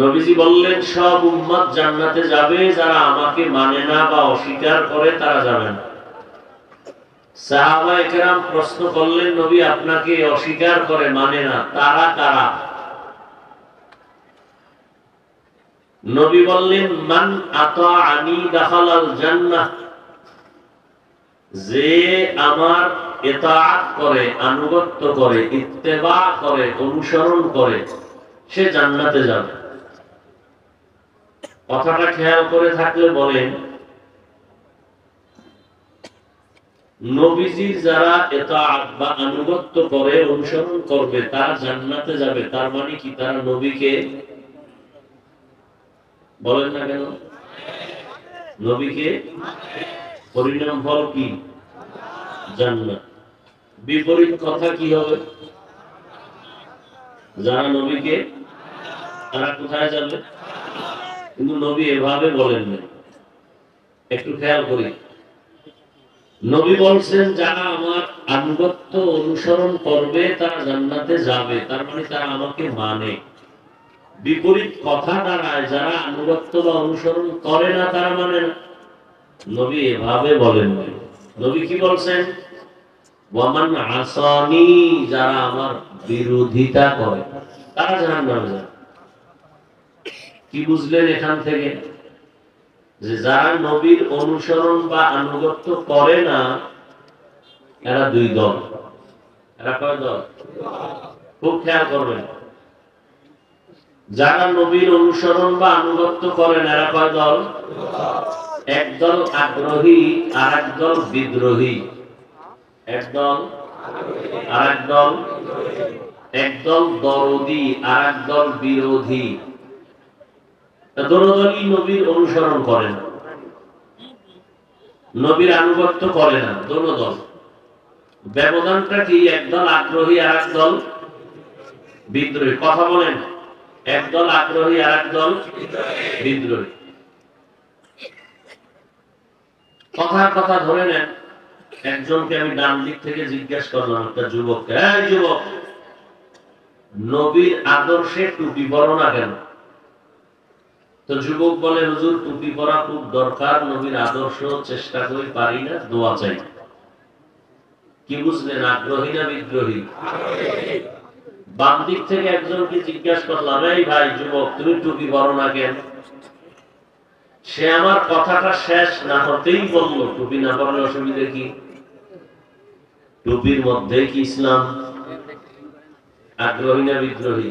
নবীজি বললেন সব উম্মত জান্নাতে যাবে, যারা আমাকে মানে না বা অস্বীকার করে তারা যাবে না। সাহাবায়ে কেরাম প্রশ্ন করলেন, নবী আপনাকে অস্বীকার করে মানে না, তারা কারা? নবী বললেন মান আতাআনি দাখালাল জান্নাহ, যে আমার ইতাআত করে, আনুগত্য করে, ইত্তেবা করে, অনুসরণ করে, সে জান্নাতে যাবে। কথাটা খেয়াল করে থাকলে বলেন, নবীজির যারা ইতাআত বা আনুগত্য করে, অনুসরণ করবে, তারা জান্নাতে যাবে। তার মানে কি তারা নবীকে, বলেন না কেন, নবীকে পরিণাম ফল কি? জান্নাত। বিপরীত কথা কি হবে? যারা নবীকে, তারা কোথায় যাবে? কিন্তু নবী এভাবে বলেন না। একটু খেয়াল করি, নবী বলছেন যারা আমার আনুগত্য অনুসরণ করবে তারা জান্নাতে যাবে, তার মানে তারা আমাকে মানে। বিপরীত কথা দাঁড়ায় যারা আনুগত্য বা অনুসরণ করে না তারা মানে না। নবী এভাবে বলেন না। নবী কি বলছেন? ওয়ামান আসানি, যারা আমার বিরোধিতা করে তারা জাহান্নামে যাবে। কি বুঝলেন এখান থেকে? যে যারা নবীর অনুসরণ বা আনুগত্য করে না, এরা দুই দল। এরা কয় দল? খুব খেয়াল করবেন, যারা নবীর অনুসরণ বা আনুগত্য করেন এরা কয় দল? একদল আগ্রহী আর একদল বিদ্রোহী। একদল আর একদল, একদল দরদি আর একদল বিরোধী। দলই নবীর অনুসরণ করে না, নবীর আনুগত্য করে না, দল। ব্যবধানটা কি? একদল আগ্রহী আর একদল বিদ্রোহী। কথা বলেন, একদল আগ্রহী আর একদল বিদ্রোহী। কথার কথা ধরে নেন, একজনকে আমি ডান দিক থেকে জিজ্ঞাসা করলাম, একটা যুবককে, এই যুবক, নবীর আদর্শে টুপি পরো না কেন? তো যুবক বলে, হুজুর টুপি পরা খুব দরকার, নবীর আদর্শ চেষ্টা করি, পারি না, দোয়া চাই। কি বুঝলেন, আগ্রহী না বিদ্রোহী? বাম দিক থেকে একজনকে জিজ্ঞাসা করলাম, এই ভাই যুবক, তুমি টুপি পরো না কেন? সে আমার কথাটা শেষ না হতেই বলল, টুপি না পরলে অসুবিধা কি? টুপির মধ্যে কি ইসলাম? আগ্রহী না বিদ্রোহী?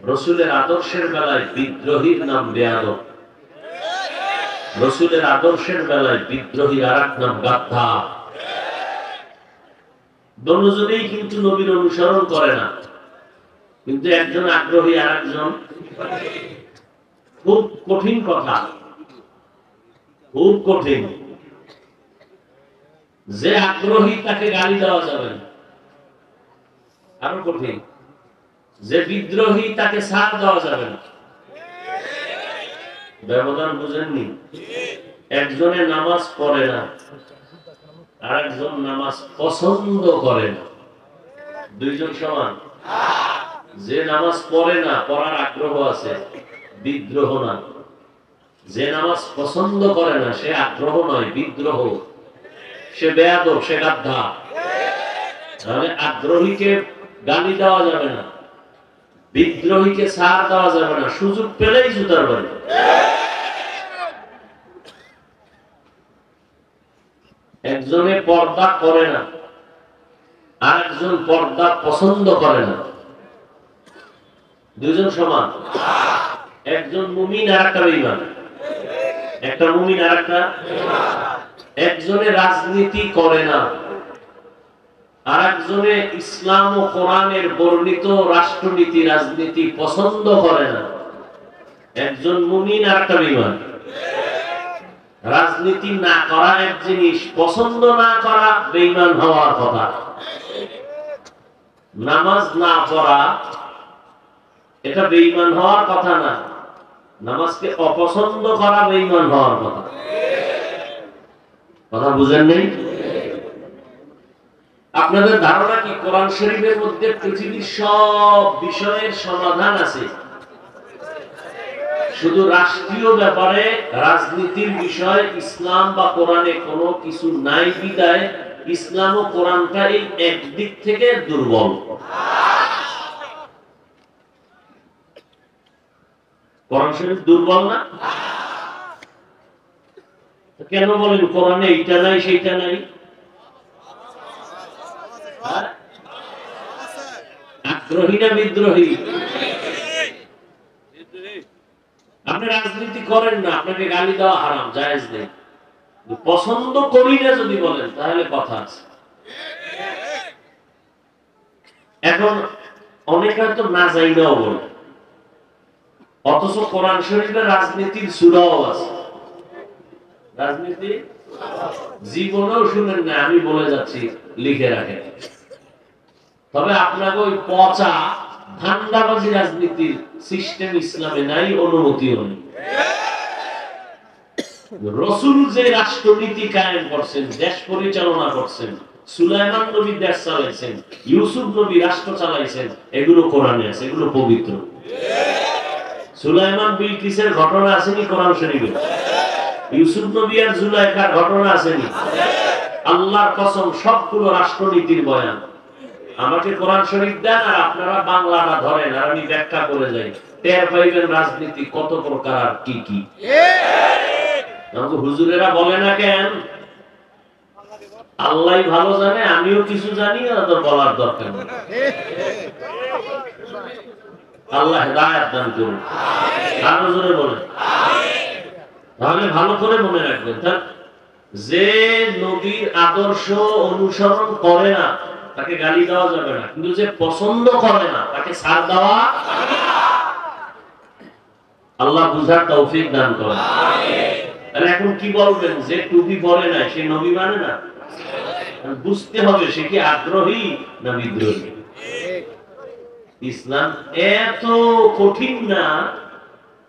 রসুলের আদর্শের বেলায় বিদ্রোহীর নাম বেয়াদব, রসুলের আদর্শের বেলায় বিদ্রোহীর আর এক নাম গাদ্দার। দুজনেই কিন্তু নবীর অনুসরণ করে না, কিন্তু একজন আগ্রহী আর একজন। খুব কঠিন কথা, খুব কঠিন। যে আগ্রহী তাকে গালি দেওয়া যাবে না, আরো কঠিন। যে বিদ্রোহী তাকে ছাড় দেওয়া যাবে না। ব্যবধান বুঝেননি? একজনে নামাজ পড়ে না, আর একজন নামাজ পছন্দ করে না, দুইজন সমান? যে নামাজ পড়ে না, পড়ার আগ্রহ আছে, বিদ্রোহ না। যে নামাজ পছন্দ করে না, সে আগ্রহ নয়, বিদ্রোহ। সে বেয়াদব, সে গাদ্দার। তাহলে আগ্রহীকে গালি দেওয়া যাবে না, বিদ্রোহীকে ছাড় দেওয়া যাবে না, সুযোগ পেলেই জুতার বাড়ি। একজনে পর্দা করে না, আর একজন পর্দা পছন্দ করে না, দুজন সমান? একজন মুমিন আর একটা বেঈমান, একটা মুমিন আর একটা। একজনে রাজনীতি করে না, আর একজনে ইসলাম ও কোরআনের বর্ণিত রাষ্ট্রনীতি, রাজনীতি পছন্দ করে না। একজন মুমিন আর একটা বেঈমান। রাজনীতি না করা এক জিনিস, পছন্দ না করা বেঈমান হওয়ার কথা। নামাজ না পড়া এটা বেঈমান হওয়ার কথা না, নামাজকে অপছন্দ করা বেঈমান হওয়ার কথা। কথা বুঝেন নেই? আপনাদের ধারণা কি কোরআন শরীফের মধ্যে পৃথিবীর সব বিষয়ের সমাধান আছে? শুধু রাষ্ট্রীয় ব্যাপারে রাজনীতির বিষয় ইসলাম বা কোরআনে কোনো কিছু নাই বিদায় ইসলাম ও কোরআনটা এই একদিক থেকে দুর্বল। কোরআন শরীফ দুর্বল না? কেন বলেন কোরআনে এইটা নাই সেইটা নাই? আগ্রহী না বিদ্রোহী? আপনি রাজনীতি করেন না, আপনাকে গালি দেওয়া হারাম, জায়েজ নেই। পছন্দ করি না যদি বলেন তাহলে কথা আছে। এখন অনেকে হয়তো না যাইনাও বলে, অথচ কোরআন শরীফের রাজনীতির সূরাও আছে। রাজনীতি জীবনেও শুনেন না, আমি বলে যাচ্ছি, লিখে রাখেন। তবে আপনাকে ওই পচা ধান্দাবাজি রাজনীতির সিস্টেম ইসলামে নাই, অনুমতিও নেই। রাসূল যে রাষ্ট্রনীতি কায়েম করছেন, দেশ পরিচালনা করছেন, সুলাইমান নবী দেশ চালাইছেন, ইউসুফ নবী রাষ্ট্র চালাইছেন, এগুলো কোরআনে আছে, এগুলো পবিত্র। সুলাইমান বিলকিসের ঘটনা আসেনি কোরআন শরীফে? ইউসুফ নবী আর জুলাইখার ঘটনা আসেনি? আল্লাহর কসম সবগুলো রাষ্ট্রনীতির বয়ান। আমাকে কোরআন শরীফ দেন আর আপনারা বাংলাটা ধরেন আর আমি ব্যাখ্যা করে যাই, টের পাইবেন রাজনীতি কত প্রকার আর কি কি। আমাকে হুজুরেরা বলে না কেন? আল্লাহ ভালো জানে, আমিও কিছু জানি, ওদের বলার দরকার নেই। আল্লাহ হেদায়েত দান করুন। আরো জোরে বলেন। তাহলে ভালো করে মনে রাখবেন, যে নবীর আদর্শ অনুসরণ করে না তাকে গালি দেওয়া যাবে না, কিন্তু যে পছন্দ করে না তাকে ছাড় দেওয়া। আল্লাহ বুঝার তৌফিক দান করেন। তাহলে এখন কি বলবেন? যে টুপি পরে না সে নবী মানে না? বুঝতে হবে সে কি আগ্রহী না বিদ্রোহী। ইসলাম এত কঠিন না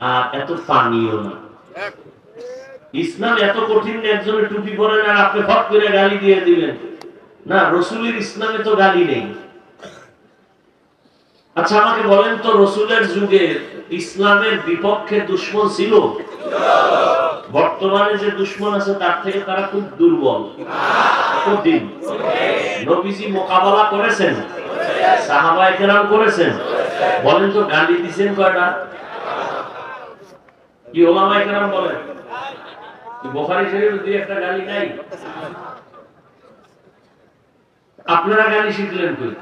আর এত পানিও না। ইসলাম এত কঠিন না একজনের টুপি পরে না আপনি ফট করে গালি দিয়ে দিবেন না। রাসূলের ইসলামে তো গালি নেই। আচ্ছা আমাকে বলেন তো, রাসূলের যুগে ইসলামের বিপক্ষে দুশমন ছিল? বর্তমানে যে দুশমন আছে তার থেকে তারা খুব দুর্বল, কঠিন। নবীজি মোকাবেলা করেছেন, সাহাবায়ে কেরাম করেছেন। বলেন তো গালি দিয়েছেন কয়টা? কি ওলামায়ে কেরাম বলেন? বুখারী শরীফে দুই একটা গালি নাই? আপনারা গালি শিখলেন কই?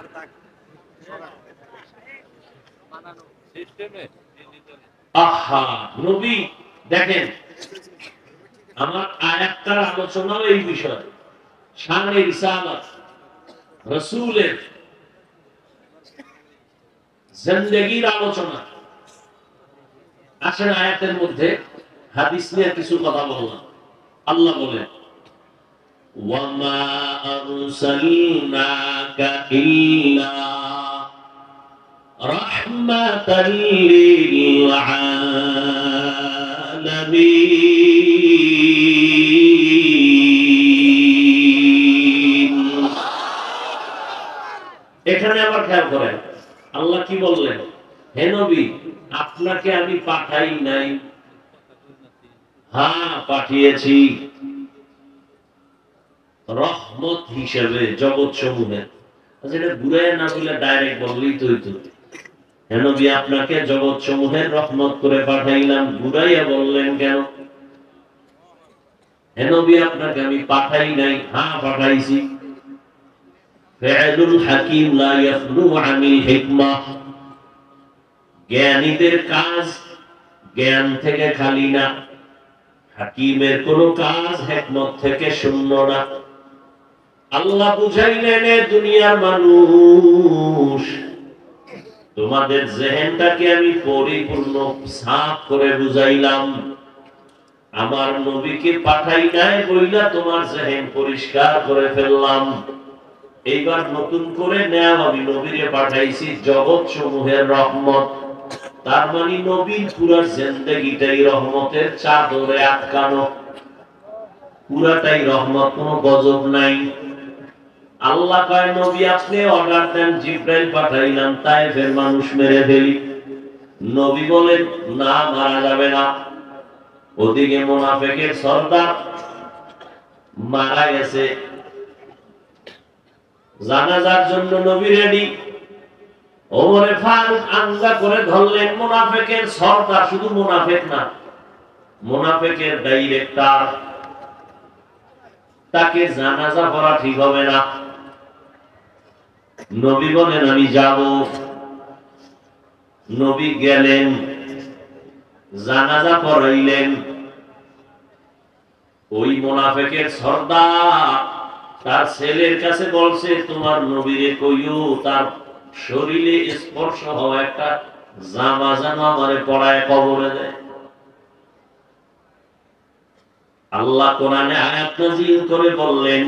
আহা নবী দেখেন, আমার আয়াতটার আলোচনা এই বিষয়, শানে রিসালাত, রাসূলের জিন্দেগীর আলোচনা। আসেন আয়াতের মধ্যে হাদিস নিয়ে কিছু কথা বললাম। আল্লাহ বলেন, ওয়ামা আরসালনাকা ইল্লা রাহমাতাল লিল আলামিন। এখানে আবার খেয়াল করেন আল্লাহ কি বললেন? হে নবী, আপনাকে আমি পাঠাই নাই? হ্যাঁ পাঠিয়েছি, রহমত হিসেবে জগৎ সমূহে। এটা ঘুরায় না বলে ডাইরেক্ট বললেই তো হইতো, হে নবী আপনাকে জগৎ সমূহের রহমত করে পাঠাইলাম। ঘুরাইয়া বললেন কেন? হে নবী আপনাকে আমি পাঠাই নাই? হ্যাঁ পাঠাইছি। ফিআলুল হাকিম লা ইয়াখলু আনিল হিকমাহ। জ্ঞানীদের কাজ জ্ঞান থেকে খালি না, হাকিমের কোন কাজ হিকমত থেকে শূন্য না। আল্লাহ বুঝাইলেন, দুনিয়ার মানুষ, তোমাদের জেহেনটাকে আমি পরিপূর্ণ সাফ করে বুঝাইলাম। আমার নবীকে পাঠাই নাই বইলা তোমার জেহেন পরিষ্কার করে ফেললাম। এইবার নতুন করে নেও, আমি নবীরে পাঠাইছি জগৎ সমূহের রহমত। তার মানে নবীর পুরা জিন্দেগিটাই রহমতের চাদরে আটকানো, পুরাটাই রহমত, কোনো গজব নাই। আল্লাহ কয় নবী আপনি অর্ডার দেন, জিব্রাইল পাঠাইলাম তাইফের মানুষ মেরে ফেলি। নবী বলেন না, মারা যাবে না। ওদিকে মুনাফিকের সর্দার মারা গেছে, জানাজার জন্য নবী রেডি। ওমরে ফারুক আঙ্গা করে ধরলেন মুনাফিকের সর্দার, শুধু মুনাফিক না, মুনাফিকের ডাইরেক্টর। তাকে জানাজা করা ঠিক হবে না। নবী বলেন আমি যাব। নবী গেলেন, জানাজা পড়াইলেন। ওই মুনাফিকের সর্দার তার ছেলের কাছে বলছে, তোমার নবীরে কইও তার শরীরে স্পর্শ হওয়া একটা জামা যেন আমারে পড়ায় কবরে দেয়। আল্লাহ কোরআনে আয়াত নাযিল করে বললেন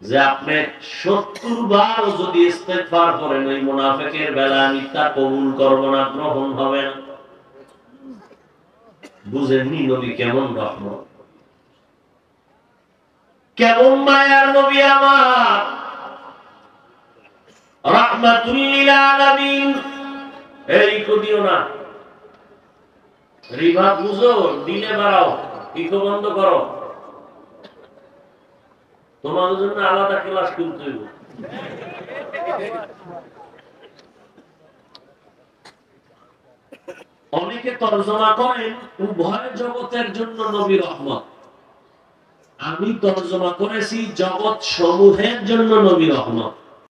যে আপনি 70 বার যদি ইস্তেগফার করেন ওই মুনাফিকের বেলা আমি তা কবুল করব না, গ্রহণ হবে না। বুঝেননি নবী কেমন রহমত, কেমন মায়ার নবী আমার, রাহমাতুল লিল আলামিন। এই কদিও না রিভা, বুঝো দিলে বাড়াও, ইকো বন্ধ করো, তোমাদের জন্য আলাদা ক্লাস করতে হইব। অনেকে তর্জমা করেন উভয় জগতের জন্য নবী রহমত। আমি তর্জমা করেছি জগৎ সমূহের জন্য নবী রহমত।